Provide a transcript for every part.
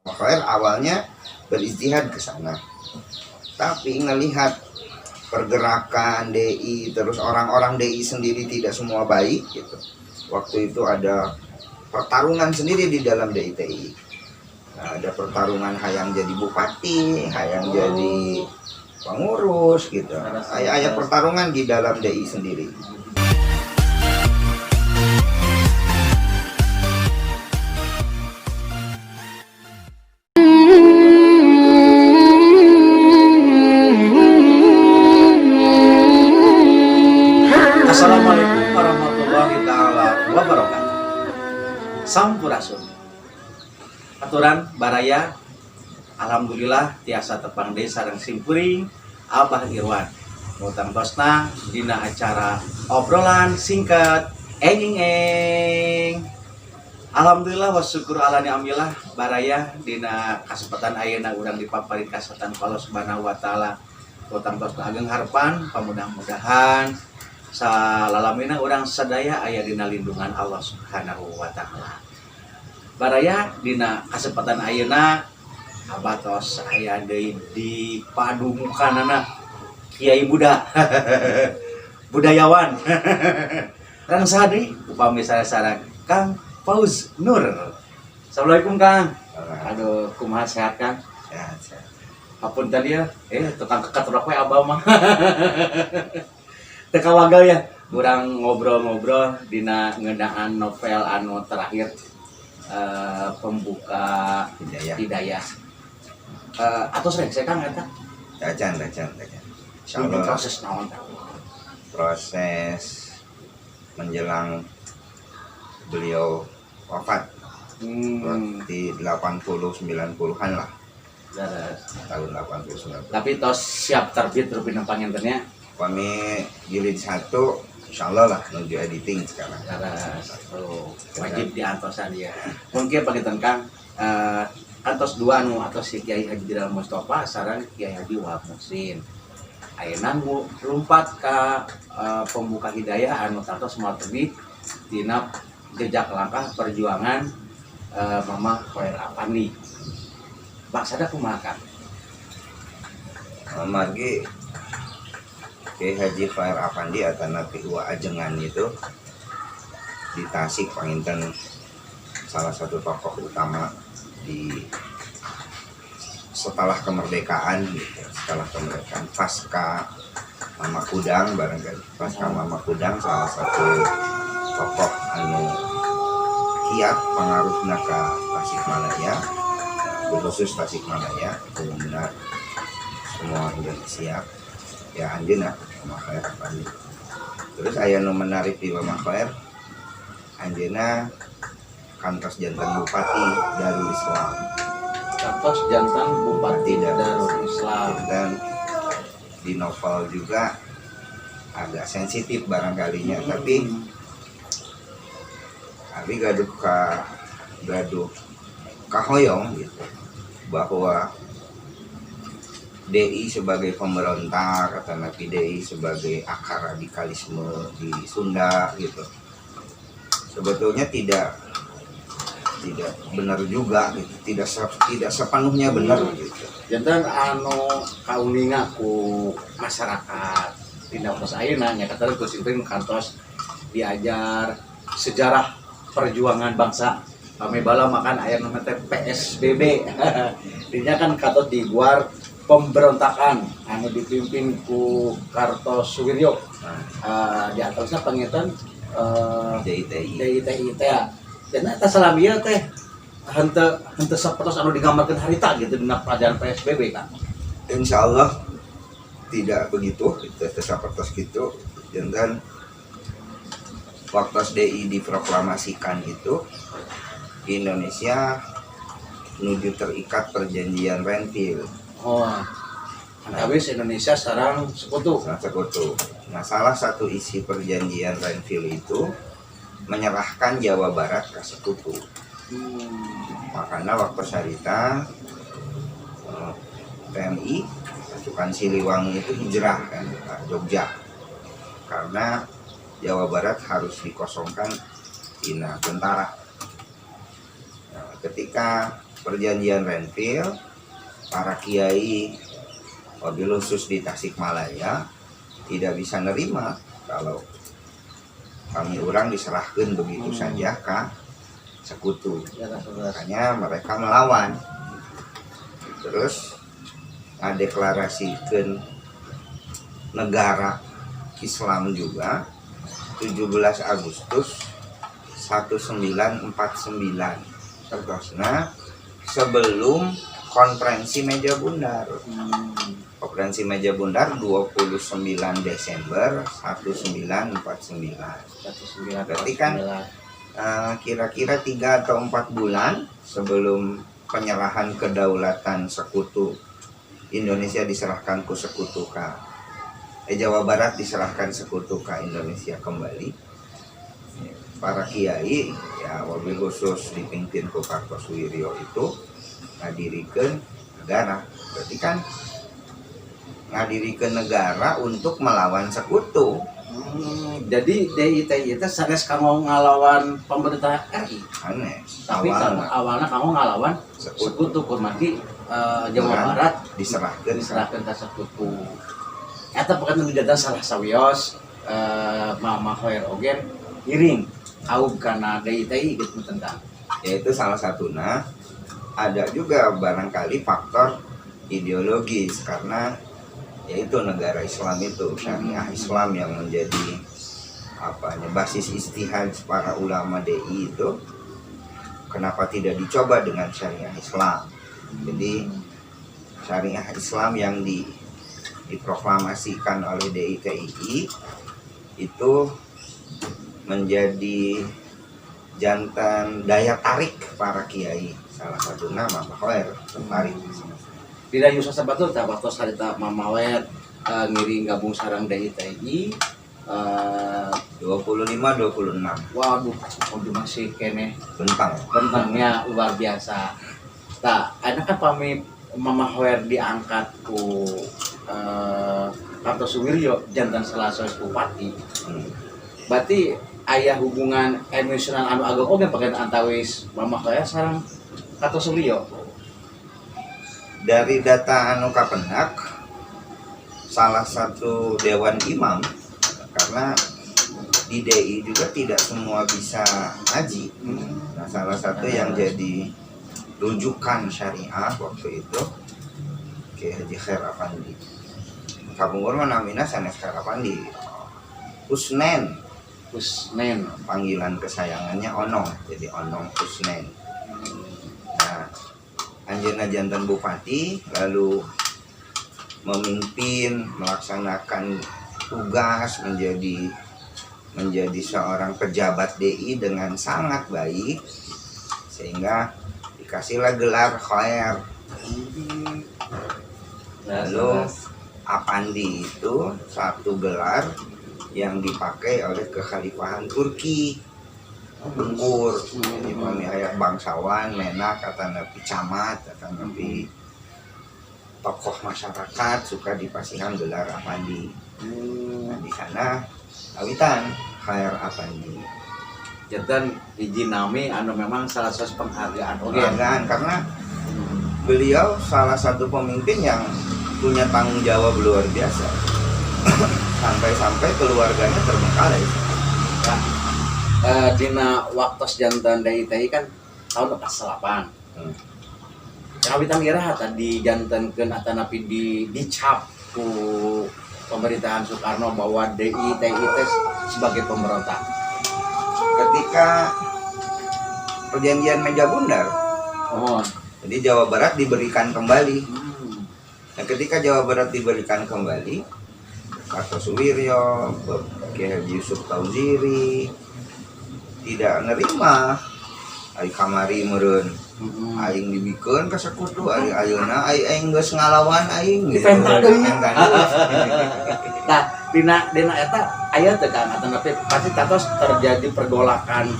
Makanya awalnya berijtihad ke sana, tapi ngelihat pergerakan DI, terus orang-orang DI sendiri tidak semua baik gitu. Waktu itu ada pertarungan sendiri di dalam DITI. Nah, ada pertarungan hayang jadi bupati, hayang jadi pengurus gitu. Ada pertarungan di dalam DI sendiri. Assalamualaikum warahmatullahi taala wabarakatuh. Sampurasun. Aturan baraya, alhamdulillah tiasa tepang deui sareng simpuring Abah Irwan. Mutang tosna dina acara obrolan singkat eng. Alhamdulillah wa syukur ala ni'amillah baraya dina kasempatan ayeuna urang dipaparin kasatan Allah Subhanahu wa taala. Mutang tosna ageng harapan pamudah-mudahan salalamina orang sadaya aya dina lindungan Allah Subhanahu wa taala. Baraya dina kasempatan ayeuna Abah tos aya deui di padumukanana Kiai Buddha budayawan. Kang sadi upami sareng Kang Fauz Nur. Assalamualaikum Kang. Aduh kumaha sehat Kang? Sehat. Apun tadi ya, tukang kekat urang we Abah mah. Teka wagal ya, kurang ngobrol-ngobrol dina ngeunaan novel anu terakhir pembuka hidayah. Atos rek saya Kang eta. Dacan. Insyaallah proses naon? Proses menjelang beliau wafat. Di 80-90-an lah. Tahun 80-90. Tapi tos siap terbit rupina pangentennya. Kami jilid 1 insyaallah lah menuju editing sekarang. Wajib diantosan dia. Mungkin panginten Kang antos 2 anu atos si Kiai Haji Jiral Mustofa sareng Kiai Haji Wahab Muhsin. Ayeuna lumpat ka pembuka hidayah anu kantos moal terbit dina jejak langkah perjuangan Mama Khair Apandi. Baksada kumaha Kang? Margi Kiai Haji Khair Apandi atau Nabi Wa Ajengan itu di Tasik panginten salah satu tokoh utama di setelah kemerdekaan gitu. Setelah kemerdekaan pasca Mama Kudang barangkali pasca Mama Kudang salah satu tokoh anu kiat pengaruhna ka Tasikmalaya, khusus Tasikmalaya umumna semua Indonesia ya anjeunna Mama Khair Apandi. Terus aya nu menarik di Mama Khair, anjeunna kantos jantan bupati Darul Islam. Kantos jantan bupati Darul Islam. Dan di novel juga agak sensitif barangkalinya, tapi gaduh kahoyong gitu bahwa DI sebagai pemberontak atau Nabi DI sebagai akar radikalisme di Sunda gitu sebetulnya tidak benar juga gitu, tidak sepenuhnya benar gitu. Jantan anu kauninga ku masyarakat dina pos ayeuna nya kata ku simping kantos diajar sejarah perjuangan bangsa. Kami bala makan aya namanya PSBB. Dinya kan katot di luar pemberontakan anu dipimpin ku Kartosuwiryo. Di atasnya pangitan DITI teh. Dan eta salamieu teh henteu sapertos anu digambarkeun harita gitu dina pelajaran PSBB kan. Insyaallah tidak begitu, itu sapertos gitu. Dan waktu DI diproklamasikan itu di Indonesia menuju terikat perjanjian Renville. Habis Indonesia sekarang sekutu. Nah, salah satu isi perjanjian Renville itu menyerahkan Jawa Barat ke sekutu. Makanya waktu sarita TNI pasukan Siliwangi itu hijrah kan ke Jogja karena Jawa Barat harus dikosongkan dina tentara. Nah, ketika perjanjian Renville, para kiai wabil khusus di Tasikmalaya tidak bisa nerima kalau kami orang diserahkan begitu saja ke sekutu. Makanya mereka melawan. Terus ngadeklarasikan negara Islam juga 17 Agustus 1949. Terusnya sebelum konferensi meja bundar. Konferensi meja bundar 29 Desember 1949. Berarti kan kira-kira 3 atau 4 bulan sebelum penyerahan kedaulatan sekutu Indonesia diserahkan ke sekutu Jawa Barat diserahkan sekutu ke Indonesia kembali. Para kiai ya wabil khusus dipimpin ku Kartosuwiryo itu ngadirikan negara. Berarti kan ngadirikan negara untuk melawan sekutu. Jadi DITI itu sanes kamu ngalawan pemerintah RI. Aneh. Tapi awalnya kamu ngalawan sekutu kurmati Jawa Barat diserahkan ke sekutu. Eta pekan menjadi salah sawios Mama Hoer Ogen iring aub karena DITI gitu tentang. Yaitu salah satunya ada juga barangkali faktor ideologis karena yaitu negara Islam itu syariah Islam yang menjadi basis istihad para ulama DI itu, kenapa tidak dicoba dengan syariah Islam. Jadi syariah Islam yang diproklamasikan oleh DITI itu menjadi jantan daya tarik para kiai, salah satu nama Hoer tertarik. Tidak Yusuf Sabatul tak waktu sarita Mama Hoer ngiring gabung sarang DITI 25-26. Waduh, masih kene bentangnya luar biasa. Nah, ada kan pami Mama Hoer diangkat ku Kartosuwiryo jantan Selasa Bupati. Berarti ayah hubungan emosional anu agak oge pakai antawis Mama Hoer sareng Kartosuwiryo. Dari data anu kapendak salah satu dewan imam, karena di DI juga tidak semua bisa ngaji. Nah, salah satu yang jadi rujukan syariah waktu itu Kiai Haji Khair Afandi. Kabungur namina sanes Khair Afandi. Husnen, panggilan kesayangannya Onong, jadi Onong Husnen. Nah, anjeunna jantan bupati lalu memimpin melaksanakan tugas menjadi seorang pejabat DI dengan sangat baik, sehingga dikasihlah gelar Khair. Lalu Apandi itu satu gelar yang dipakai oleh kekhalifahan Turki. Bengkur, jadi kami ayah bangsawan, menak, kata nabi camat, kata nabi tokoh masyarakat suka dipasihkan gelar Apandi. Nah, di sana awitan Khair Apandi. Jantan hiji nami anu memang salah satu penghargaan. Karena beliau salah satu pemimpin yang punya tanggung jawab luar biasa. Sampai-sampai keluarganya terbengkalai. Nah, dina waktu jantan DITI kan tahun 48. Kawitan iraha tadi jantankeun atanapi dicap ku pemerintahan Soekarno bahwa DITI sebagai pemberontak. Ketika perjanjian meja bundar, jadi Jawa Barat diberikan kembali. Nah, ketika Jawa Barat diberikan kembali, Kartosuwiryo, Kiai Haji Yusuf Tauziri tidak nerima. Ari kamari meureun aing dibikeun ka sekutu, ari ayeuna aing geus ngalawan aing gitu. Nah, dina eta aya teh Kang atanapi pasti tatos terjadi pergolakan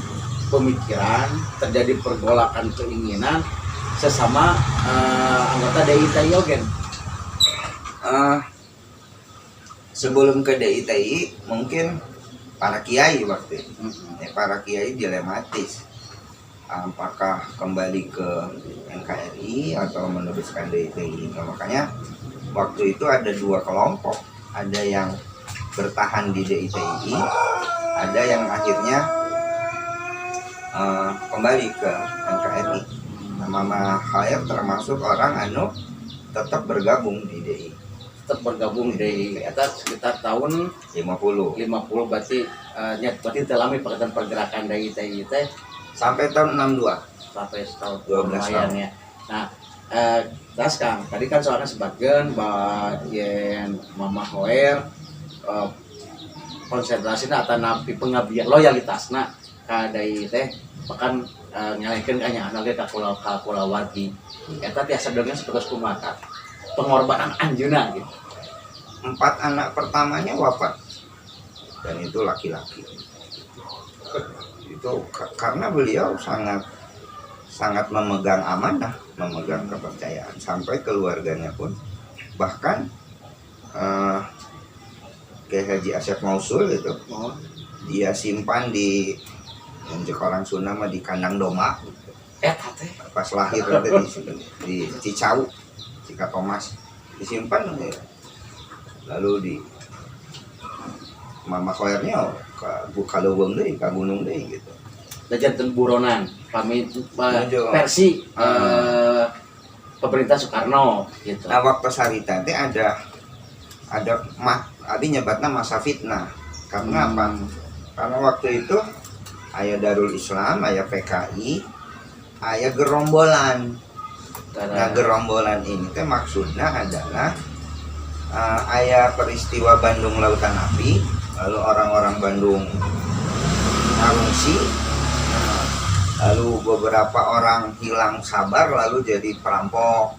pemikiran, terjadi pergolakan keinginan sesama anggota DITI ogen. Sebelum ke DITI mungkin para kiai waktu itu, para kiai dilematis. apakah kembali ke NKRI atau meneruskan DITI. Nah, makanya waktu itu ada dua kelompok, ada yang bertahan di DITI, ada yang akhirnya kembali ke NKRI. Nah, Mama Khair termasuk orang tetap bergabung di DI. Tetap bergabung di eta sekitar tahun 50 berarti berarti telami pergerakan dari TI teh sampai tahun 62. sampai setahun 12 lumayan tahun. ya. Nah, terus Kang, tadi kan soalnya sebagian bahwa yen Mama Khair konsentrasinya atau napi pengabdian loyalitasna ka deui teh bahkan nyalekeun ka nya anake ka kulawargi. Eta tiasa dengan sebagai kumaha pengorbanan anjeunna gitu. 4 anak pertamanya wafat dan itu laki-laki. Itu karena beliau sangat memegang amanah, memegang kepercayaan sampai keluarganya pun bahkan Kiai Haji Asep Mausul itu dia simpan di orang Sunda mah di kandang domba. Eta teh Pas lahir ada di Cicau, Cika Thomas disimpan lalu di Mama Khairnya ke Leuweung deui, ka gunung deui gitu. Janten buronan pamit Menuju. versi pemerintah Soekarno gitu. Nah waktu sarita teh ada abi nyebatna masa fitnah. Karena apa? Karena waktu itu aya Darul Islam, aya PKI, aya gerombolan. Nah gerombolan ini teh maksudnya adalah aya peristiwa Bandung Lautan Api, lalu orang-orang Bandung ngungsi, lalu beberapa orang hilang sabar lalu jadi perampok.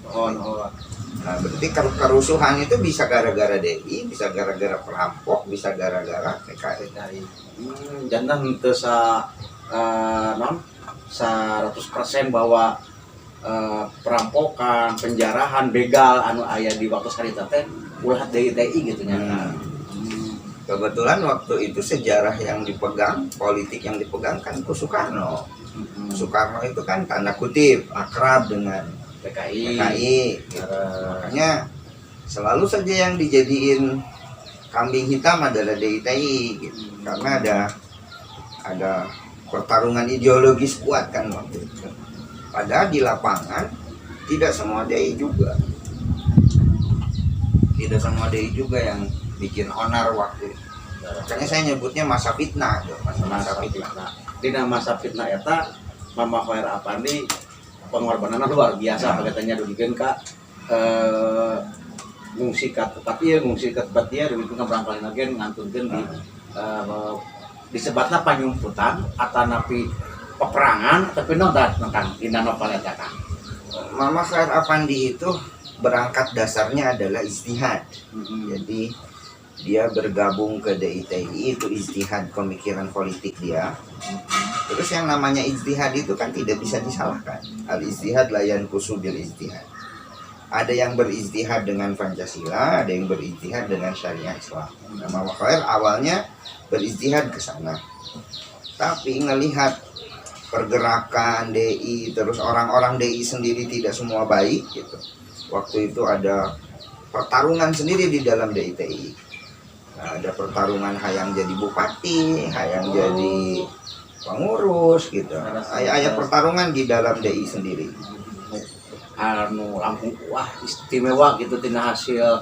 Nah berarti kerusuhan itu bisa gara-gara DI, bisa gara-gara perampok, bisa gara-gara PKI. Jantan teu sa 100% bahwa perampokan, penjarahan, begal anu aya di waktu sarita teh ulah DITI gitu nya. Kebetulan waktu itu sejarah yang dipegang, politik yang dipegang kan ku Soekarno. Soekarno itu kan tanda kutip akrab dengan PKI gitu. Makanya selalu saja yang dijadiin kambing hitam adalah DITI gitu. Karena ada pertarungan ideologis kuat kan waktu itu. Padahal di lapangan tidak semua DI juga. Tidak semua DI juga yang bikin onar waktu itu. Makanya saya nyebutnya masa fitnah, masa fitnah. Di masa fitnah eta Mama Khair Apandi pengorbanannya luar biasa katanya dudikeun ka ngungsi ka tempat ieu ngungsi ka tempat ieu dudikeun ka berangkalin lagi ngantunkeun disebatna panyumputan atanapi peperangan tapi tentang dina novel eta Kang. Mama Khair Apandi itu berangkat dasarnya adalah ijtihad. Jadi dia bergabung ke DITI itu ijtihad pemikiran politik dia. Terus yang namanya ijtihad itu kan tidak bisa disalahkan. Al-ijtihad layan kusubil ijtihad. Ada yang berijtihad dengan Pancasila, ada yang berijtihad dengan syariah Islam. Nah, Mama Khair awalnya berijtihad ke sana. Tapi ngelihat pergerakan DI, terus orang-orang DI sendiri tidak semua baik gitu. Waktu itu ada pertarungan sendiri di dalam DITI. Nah, ada pertarungan hayang jadi bupati, hayang jadi pengurus gitu. Ada pertarungan di dalam DI sendiri. Anu Lampung wah istimewa gitu tina hasil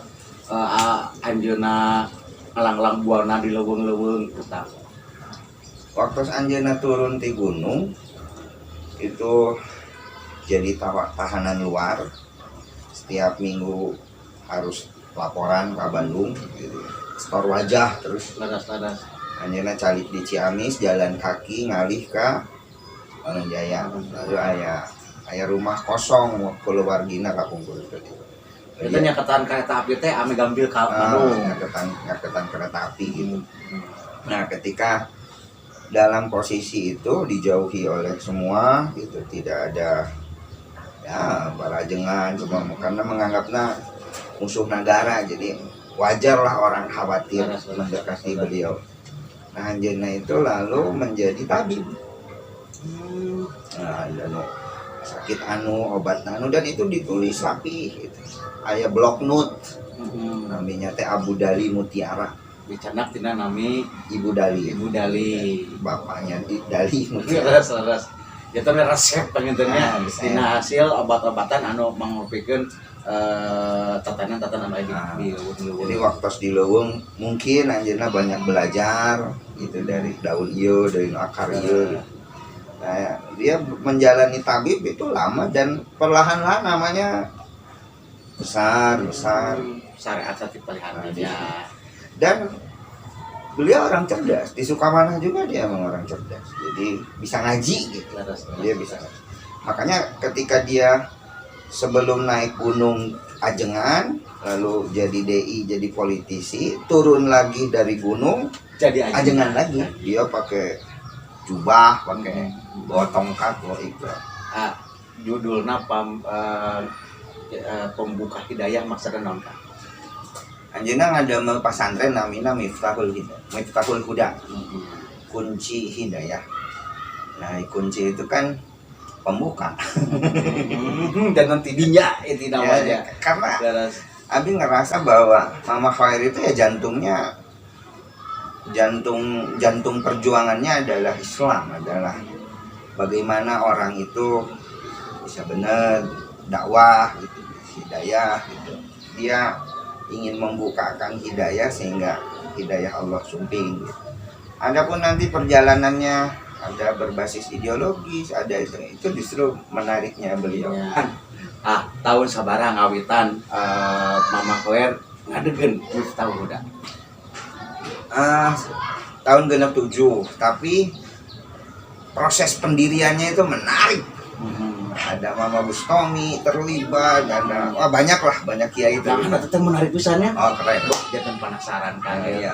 anjeunna ngalang-lang buana di leuweung-leuweung gitu. Waktu anjeunna turun di gunung itu jadi tahanan luar. Setiap minggu harus laporan ke Bandung gitu. Stor wajah terus Ladas-ladas anjeunna calik di Ciamis jalan kaki ngalih ka Bandung Jaya. Lalu aya rumah kosong keluargina kapungkur itu. Itu nyaketan kereta api teh ame gambil ka Bandung. Nyaketan kereta api gitu. Nah, ketika dalam posisi itu dijauhi oleh semua gitu, tidak ada ya barajengan cuma karena menganggapnya musuh negara, jadi wajarlah orang khawatir mendekati beliau. Nah, anjeunna itu lalu menjadi tabib. Nah, anu sakit obat dan itu ditulis rapi gitu. Aya blok note namanya teh Abu Dali Mutiara. Dicanak tina nami Ibu Dali. Bapaknya Dali Mutiara. Leres. Ya teh resep pangintennya dina hasil obat-obatan anu mangopikeun tatanan di leuweung. Jadi waktu di leuweung mungkin anjeunna banyak belajar gitu dari daun ieu, dari akar ieu. Nah, dia menjalani tabib itu lama dan perlahan-lahan namanya besar. Syariat satik palihan dia. Dan beliau orang cerdas, di Sukamanah juga dia memang orang cerdas. Jadi bisa ngaji gitu. Dia bisa ngaji. Makanya ketika dia sebelum naik gunung Ajengan, lalu jadi DI, jadi politisi, turun lagi dari gunung, jadi Ajengan lagi. Dia pakai jubah, pakai bawa tongkat, bawa iqbal. Judulnya pembuka hidayah maksudnya naon Kang? Anjeunna ngadamel pasantren namina Miftahul Huda. Kunci hidayah. Nah, kunci itu kan pembuka. Dan nanti dinya itu namanya. Karena Abi ngerasa bahwa Mama Khair itu ya jantung perjuangannya adalah Islam, adalah bagaimana orang itu bisa benar dakwah gitu, hidayah gitu. Dia ingin membukakan hidayah sehingga hidayah Allah sumping gitu. Adapun nanti perjalanannya ada berbasis ideologis, ada itu justru menariknya beliau. Tahun sabaraha ngawitan Mama Khair ngadegen tahun udah. Tahun genap 7, tapi proses pendiriannya itu menarik. Ada Mama Bustomi terlibat, ada banyak kiai terlibat. Itu menarik pisannya. Oh, keren. Jangan penasaran kan. Iya.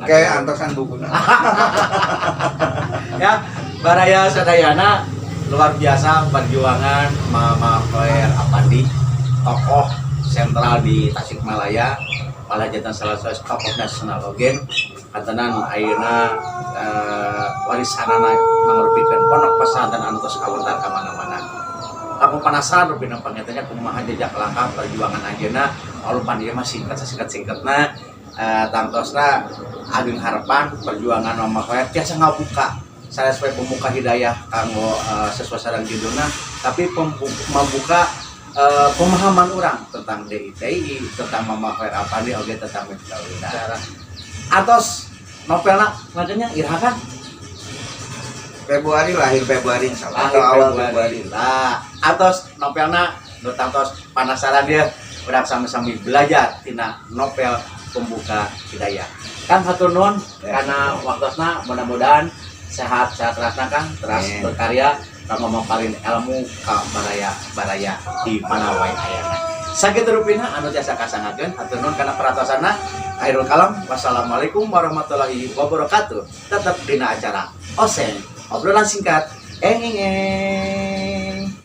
Kayak antosan buku. Ya, baraya sadayana luar biasa perjuangan Mama Khair Apandi, tokoh sentral di Tasikmalaya, malah jadi salah satu tokoh nasional ogen. Kantenan ayeuna warisanana mangrupikeun pondok pesantren anu tos kawentar ka mana-mana. Kamu penasaran rupina pangetanya kumaha jejak langkah perjuangan ayeuna alupan ieu mah singkatna tangtosna ageng harapan perjuangan Mama Khair tiasa ngabuka sesuai pemuka hidayah kanggo sesuai sareng judulna, tapi membuka pemahaman orang tentang DITI, tentang Mama Khair Apandi oge tentang Miftahul Huda. Atos novelna makanya Irhakan Lahir Februari insyaallah atau awal Februari lah. Atos novelna nu tangtos penasaran dia udah sama-sama belajar tina novel pembuka hidayah. Kang hatur nuhun karena waktosna, mudah-mudahan sehat rasna Kang terus berkarya kanggo mamparin ilmu ka baraya di mana wae ayana. Sakitu rupina anu tiasa kasangakeun hatur nuhun kana paratosana. Akhirul kalam, wassalamualaikum warahmatullahi wabarakatuh. Tetap dina acara Oseng, obrolan singkat, engeng.